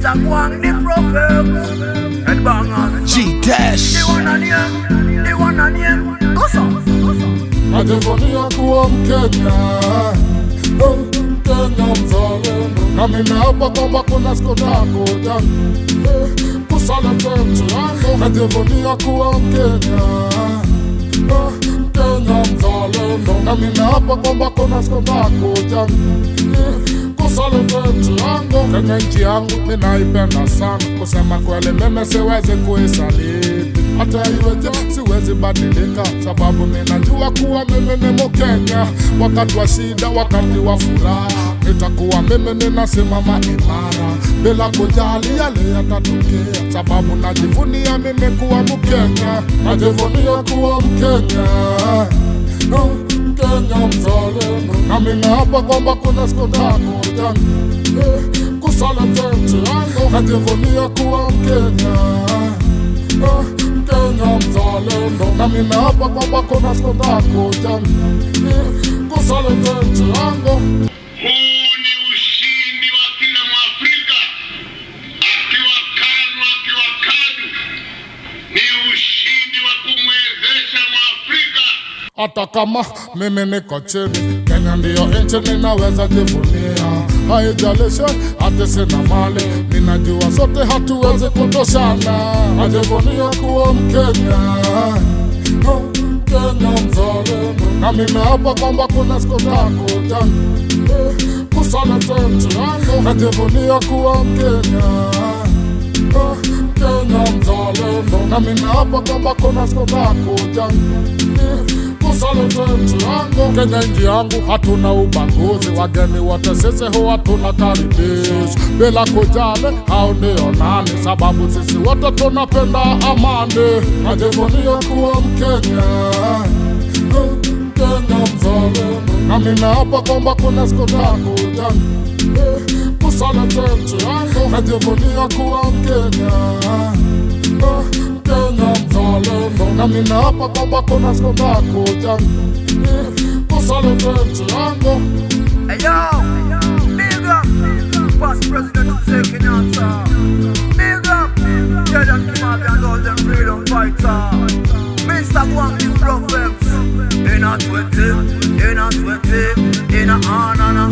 Mr. Gwang, the prophets, head bangers. G-Dash. The one and him. Najivunia kuwa Mkenya, Mkenya mzalendo. Na mimi hapa kwamba kuna siku nakuja kusaliti nchi yangu. Najivunia kuwa Mkenya, Mkenya mzalendo. Na mimi hapa kwamba kuna siku nakuja kusaliti nchi yangu. Kenya nchi yangu mimi naipenda sana, kusema kweli mimi siwezi kuisaliti. Hata iweje siwezi badilika, sababu mimi najua kuwa mimi ni Mkenya. Wakati wa shida, wakati wa furaha, nitakuwa mimi ninasimama imara bila kujali yale yatatokea, sababu najivunia mimi kuwa Mkenya. Najivunia kuwa Mkenya, Mkenya mzalendo. Na mimi hapa kwamba kuna siku nakuja kusaliti nchi yangu. Najivunia kuwa Mkenya, Mkenya mzalendo. Na mimi hapa kwamba kuna siku nakuja kusaliti nchi yangu. Huu ni ushindi wa kila Mwafrika, akiwa KANU akiwa KADU, ni ushindi wa kumwezesha Mwafrika. Hata kama mimi niko chini, Kenya ndiyo nchi ninaweza jivunia. Haijalishi hata sina mali, ninajua sote hatuwezi kutoshana. Najivunia kuwa Mkenya, Mkenya mzalendo. Na mimi hapa kwamba kuna siku nakuja kusaliti nchi yangu. Najivunia kuwa Mkenya, Mkenya mzalendo. Na mimi hapa kwamba kuna siku nakuja kusaliti nchi yangu. Kenya nchi yangu hatuna ubaguzi, wageni wote sisi huwa tunakaribisha bila kujali hao ndio nani, sababu sisi wote tunapenda amani. Najivunia kuwa Mkenya, Mkenya mzalendo. Na mimi hapa kwamba kuna siku nakuja kusaliti nchi yangu. Najivunia kuwa Mkenya, Mkenya mzalendo. Na mimi hapa kwamba kuna siku nakuja kusaliti nchi yangu. Hey yo, big up, past President Jose Kenyatta. Big up, Dedan Kimathi and all them freedom fighters. Mr. Gwang, the prophets. In a 20, in a 20, in a anana.